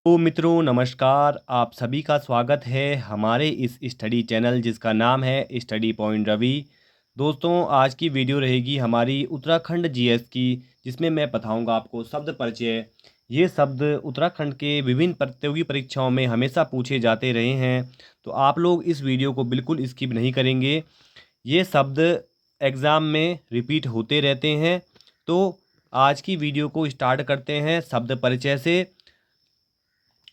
तो मित्रों नमस्कार, आप सभी का स्वागत है हमारे इस स्टडी चैनल जिसका नाम है स्टडी पॉइंट रवि। दोस्तों आज की वीडियो रहेगी हमारी उत्तराखंड जीएस की, जिसमें मैं बताऊंगा आपको शब्द परिचय। ये शब्द उत्तराखंड के विभिन्न प्रतियोगी परीक्षाओं में हमेशा पूछे जाते रहे हैं, तो आप लोग इस वीडियो को बिल्कुल स्किप नहीं करेंगे। ये शब्द एग्ज़ाम में रिपीट होते रहते हैं। तो आज की वीडियो को स्टार्ट करते हैं शब्द परिचय से।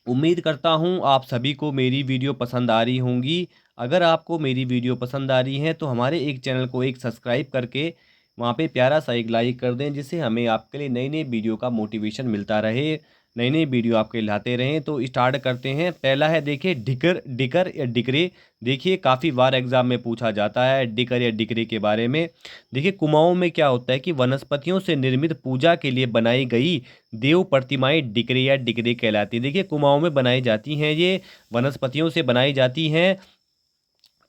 उम्मीद करता हूँ आप सभी को मेरी वीडियो पसंद आ रही होंगी। अगर आपको मेरी वीडियो पसंद आ रही है तो हमारे एक चैनल को एक सब्सक्राइब करके वहाँ पे प्यारा सा एक लाइक कर दें, जिससे हमें आपके लिए नई नई वीडियो का मोटिवेशन मिलता रहे, नई नई वीडियो आपके लाते रहें। तो स्टार्ट करते हैं। पहला है देखिए डिकर, डिकर या डिकरे। देखिए काफ़ी बार एग्जाम में पूछा जाता है डिकर या डिकरे के बारे में। देखिए कुमाऊं में क्या होता है कि वनस्पतियों से निर्मित पूजा के लिए बनाई गई देव प्रतिमाएं डिकरे या डिकरे कहलाती हैं। देखिए कुमाऊं में बनाई जाती हैं, ये वनस्पतियों से बनाई जाती हैं।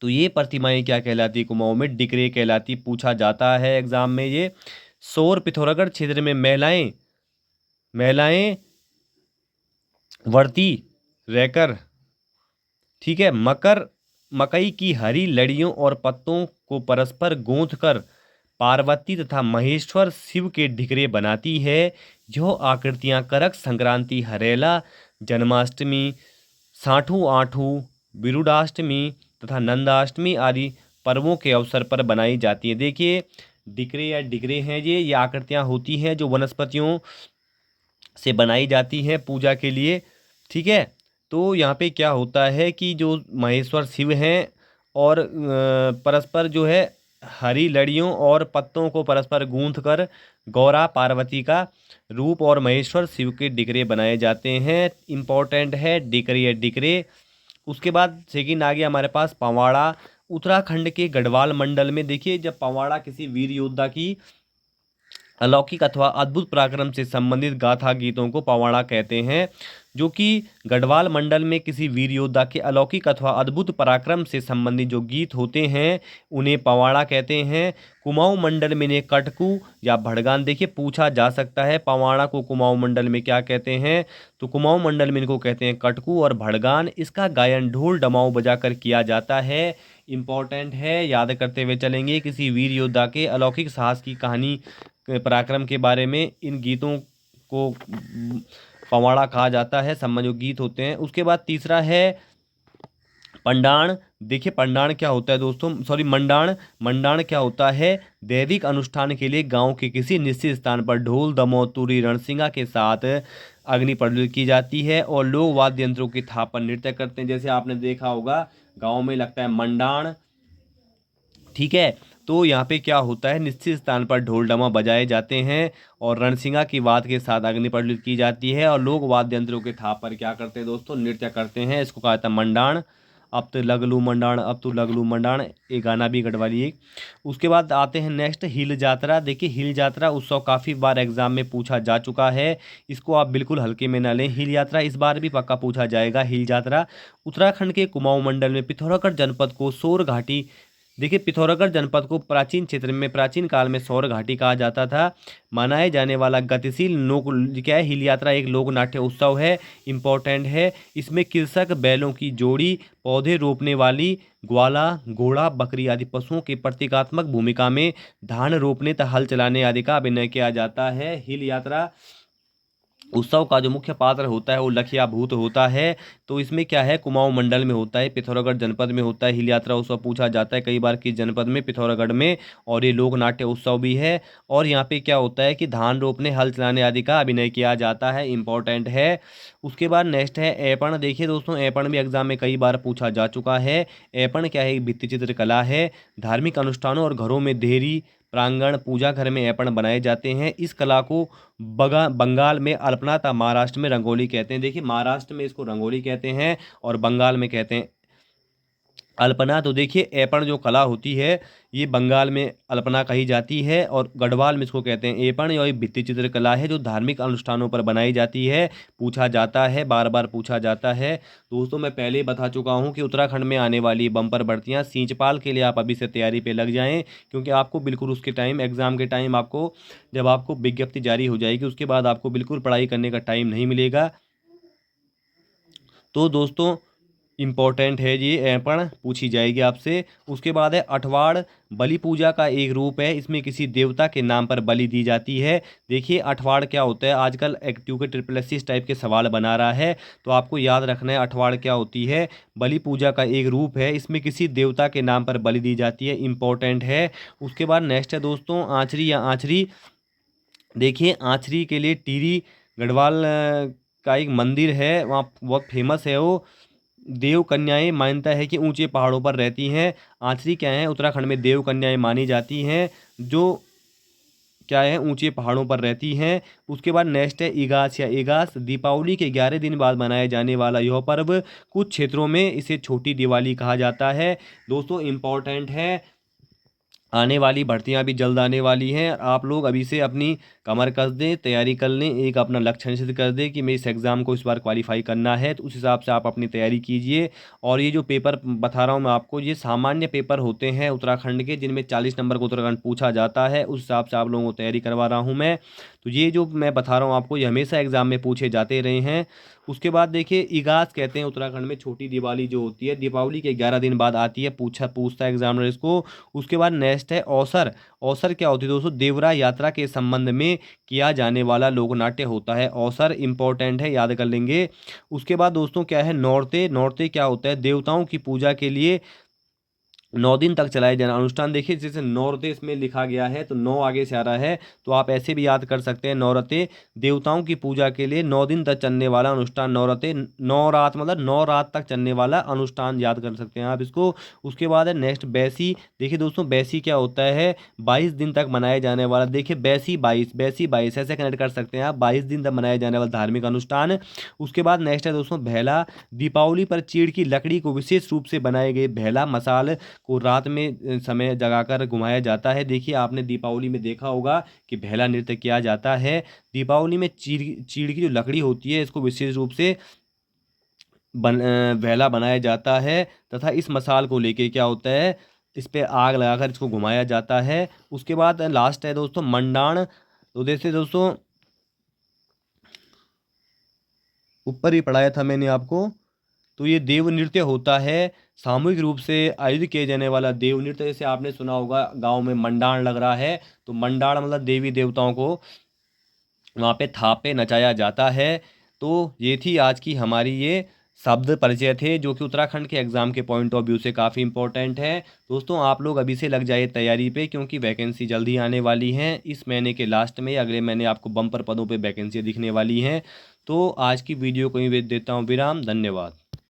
तो ये प्रतिमाएं क्या कहलाती है? कुमाऊं में डिकरे कहलाती। पूछा जाता है एग्जाम में ये। सौर पिथौरागढ़ क्षेत्र में महिलाएं महिलाएं व्रती रहकर, ठीक है, मकई की हरी लड़ियों और पत्तों को परस्पर गूंथ कर पार्वती तथा महेश्वर शिव के ढिकरे बनाती है। जो आकृतियां करक संक्रांति, हरेला, जन्माष्टमी, साठू आठू, बिरुडाष्टमी तथा नंदाष्टमी आदि पर्वों के अवसर पर बनाई जाती है। देखिए डिकरे या डिगरे हैं, ये आकृतियां होती हैं जो वनस्पतियों से बनाई जाती हैं पूजा के लिए, ठीक है। तो यहाँ पे क्या होता है कि जो महेश्वर शिव हैं और परस्पर जो है हरी लड़ियों और पत्तों को परस्पर गूंथ कर गौरा पार्वती का रूप और महेश्वर शिव के डिकरे बनाए जाते हैं। इम्पोर्टेंट है डिकरे या डिकरे। उसके बाद सेकंड आ गया हमारे पास पवाड़ा। उत्तराखंड के गढ़वाल मंडल में देखिए जब पवाड़ा किसी वीर योद्धा की अलौकिक अथवा अद्भुत पराक्रम से संबंधित गाथा गीतों को पवाड़ा कहते हैं। जो कि गढ़वाल मंडल में किसी वीर योद्धा के अलौकिक अथवा अद्भुत पराक्रम से संबंधित जो गीत होते हैं उन्हें पवाड़ा कहते हैं। कुमाऊं मंडल में इन्हें कटकू या भड़गान, देखिए पूछा जा सकता है पवाड़ा को कुमाऊं मंडल में क्या कहते हैं, तो कुमाऊं मंडल में इनको कहते हैं कटकू और भड़गान। इसका गायन ढोल डमाऊ बजाकर किया जाता है। इम्पोर्टेंट है, याद करते हुए चलेंगे। किसी वीर योद्धा के अलौकिक साहस की कहानी, पराक्रम के बारे में इन गीतों को पवाड़ा कहा जाता है, सम्मान जो गीत होते हैं। उसके बाद तीसरा है पंडाण। देखिए पंडाण क्या होता है दोस्तों, सॉरी मंडाण। मंडाण क्या होता है? दैविक अनुष्ठान के लिए गांव के किसी निश्चित स्थान पर ढोल, दमो, तुरी, रणसिंगा के साथ अग्नि प्रज्वलित की जाती है और लोग वाद्य यंत्रों की थाप पर नृत्य करते हैं। जैसे आपने देखा होगा गांव में लगता है मंडाण, ठीक है। तो यहाँ पे क्या होता है, निश्चित स्थान पर ढोल डमा बजाए जाते हैं और रणसिंगा की वाद के साथ अग्नि प्रज्वलित की जाती है और लोग वाद्य यंत्रों के थाप पर क्या करते हैं दोस्तों, नृत्य करते हैं। इसको कहा जाता है मंडाण। अब तो लगलू मंडाण, अब तो लगलू मंडाण, ये गाना भी गढ़वाली एक। उसके बाद आते हैं नेक्स्ट हिल जात्रा। देखिए हिल जात्रा उत्सव काफ़ी बार एग्जाम में पूछा जा चुका है, इसको आप बिल्कुल हल्के में ना लें। हिल यात्रा इस बार भी पक्का पूछा जाएगा। हिल जात्रा उत्तराखंड के कुमाऊं मंडल में पिथौरागढ़ जनपद को सौर घाटी, देखिए पिथौरागढ़ जनपद को प्राचीन क्षेत्र में प्राचीन काल में सौर घाटी कहा जाता था। मनाए जाने वाला गतिशील लोक, क्या है, हिल यात्रा एक लोक नाट्य उत्सव है। इम्पोर्टेंट है, इसमें कृषक बैलों की जोड़ी, पौधे रोपने वाली ग्वाला, घोड़ा, बकरी आदि पशुओं की प्रतीकात्मक भूमिका में धान रोपने तथा हल चलाने आदि का अभिनय किया जाता है। हिल यात्रा उत्सव का जो मुख्य पात्र होता है वो लखिया भूत होता है। तो इसमें क्या है, कुमाऊं मंडल में होता है, पिथौरागढ़ जनपद में होता है। हिल यात्रा उत्सव पूछा जाता है कई बार किस जनपद में, पिथौरागढ़ में। और ये लोक नाट्य उत्सव भी है। और यहाँ पे क्या होता है कि धान रोपने, हल चलाने आदि का अभिनय किया जाता है। इंपॉर्टेंट है। उसके बाद नेक्स्ट है ऐपण। देखिए दोस्तों ऐपण भी एग्जाम में कई बार पूछा जा चुका है। ऐपण क्या है, एक भित्ति चित्र कला है। धार्मिक अनुष्ठानों और घरों में देहरी, प्रांगण, पूजा घर में ऐपण बनाए जाते हैं। इस कला को बंगाल में अल्पना तथा महाराष्ट्र में रंगोली कहते हैं। देखिए महाराष्ट्र में इसको रंगोली कहते हैं और बंगाल में कहते हैं अल्पना। तो देखिए ऐपण जो कला होती है ये बंगाल में अल्पना कही जाती है और गढ़वाल में इसको कहते हैं ऐपण। और ये भित्ति चित्र कला है जो धार्मिक अनुष्ठानों पर बनाई जाती है। पूछा जाता है, बार बार पूछा जाता है। दोस्तों मैं पहले ही बता चुका हूँ कि उत्तराखंड में आने वाली बम्पर भर्तियाँ सींचपाल के लिए आप अभी से तैयारी पे लग जाएं, क्योंकि आपको बिल्कुल उसके टाइम, एग्ज़ाम के टाइम, आपको जब आपको विज्ञप्ति जारी हो जाएगी उसके बाद आपको बिल्कुल पढ़ाई करने का टाइम नहीं मिलेगा। तो दोस्तों इम्पोर्टेंट है ये पण पूछी जाएगी आपसे। उसके बाद है अठवाड़ बलि पूजा का एक रूप है, इसमें किसी देवता के नाम पर बलि दी जाती है। देखिए अठवाड़ क्या होता है, आजकल एक्टिव के ट्रिपल एस इस टाइप के सवाल बना रहा है, तो आपको याद रखना है अठवाड़ क्या होती है। बलि पूजा का एक रूप है, इसमें किसी देवता के नाम पर बलि दी जाती है, इंपॉर्टेंट है। उसके बाद नेक्स्ट है दोस्तों आंचरी या आंचरी। देखिए आंचरी के लिए टिहरी गढ़वाल का एक मंदिर है, वहाँ बहुत फेमस है वो। देव कन्याएं मान्यता है कि ऊंचे पहाड़ों पर रहती हैं। आंचरी क्या है, उत्तराखंड में देव कन्याएं मानी जाती हैं, जो क्या है ऊंचे पहाड़ों पर रहती हैं। उसके बाद नेक्स्ट है इगास या इगास। दीपावली के 11 दिन बाद मनाए जाने वाला यह पर्व, कुछ क्षेत्रों में इसे छोटी दिवाली कहा जाता है। दोस्तों इम्पोर्टेंट है, आने वाली भर्तियां भी जल्द आने वाली हैं। आप लोग अभी से अपनी कमर कस दें, तैयारी कर लें, एक अपना लक्ष्य निश्चित कर दें कि मैं इस एग्ज़ाम को इस बार क्वालिफाई करना है, तो उस हिसाब से आप अपनी तैयारी कीजिए। और ये जो पेपर बता रहा हूँ मैं आपको, ये सामान्य पेपर होते हैं उत्तराखंड के, जिनमें 40 नंबर को उत्तराखंड पूछा जाता है, उस हिसाब से आप लोगों को तैयारी करवा रहा हूँ मैं। तो ये जो मैं बता रहा हूँ आपको, ये हमेशा एग्ज़ाम में पूछे जाते रहे हैं। उसके बाद देखिए इगास कहते हैं उत्तराखंड में छोटी दिवाली जो होती है, दीपावली के 11 दिन बाद आती है, पूछता है एग्जामिनर इसको। उसके बाद नेक्स्ट है अवसर। अवसर क्या होती है दोस्तों, देवरा यात्रा के संबंध में किया जाने वाला लोक नाट्य होता है अवसर, इंपॉर्टेंट है, याद कर लेंगे। उसके बाद दोस्तों क्या है नौरते। नौरते क्या होता है, देवताओं की पूजा के लिए 9 दिन तक चलाए जाना अनुष्ठान। देखिए जैसे नौरते इसमें लिखा गया है, तो 9 आगे से आ रहा है, तो आप ऐसे भी याद कर सकते हैं। नौरते देवताओं की पूजा के लिए 9 दिन तक चलने वाला अनुष्ठान, नौरते 9 रात मतलब 9 रात तक चलने वाला अनुष्ठान, याद कर सकते हैं आप इसको। उसके बाद है नेक्स्ट बैसी। देखिए दोस्तों बैसी क्या होता है, 22 दिन तक मनाए जाने वाला। देखिए बैसी 22, बैसी 22 ऐसे कनेक्ट कर सकते हैं आप, 22 दिन तक मनाए जाने वाला धार्मिक अनुष्ठान। उसके बाद नेक्स्ट है दोस्तों भेला। दीपावली पर चीड़ की लकड़ी को विशेष रूप से बनाए गए भेला मसाल को रात में समय जगाकर घुमाया जाता है। देखिए आपने दीपावली में देखा होगा कि भेला नृत्य किया जाता है। दीपावली में चीड़ की जो लकड़ी होती है, इसको विशेष रूप से भेला बनाया जाता है, तथा इस मसाल को लेके क्या होता है, इस पे आग लगाकर इसको घुमाया जाता है। उसके बाद लास्ट है दोस्तों मंडाण। तो जैसे दोस्तों ऊपर ही पढ़ाया था मैंने आपको, तो ये देव नृत्य होता है, सामूहिक रूप से आयोजित किए जाने वाला देव नृत्य। जैसे आपने सुना होगा गांव में मंडाण लग रहा है, तो मंडाण मतलब देवी देवताओं को वहाँ पे थापे नचाया जाता है। तो ये थी आज की हमारी ये शब्द परिचय थे, जो कि उत्तराखंड के एग्जाम के पॉइंट ऑफ व्यू से काफ़ी इंपॉर्टेंट है। दोस्तों आप लोग अभी से लग जाइए तैयारी पे, क्योंकि वैकेंसी जल्दी आने वाली हैं। इस महीने के लास्ट में, अगले महीने आपको बम्पर पदों पे वैकेंसी दिखने वाली हैं। तो आज की वीडियो को ही देता हूँ विराम, धन्यवाद।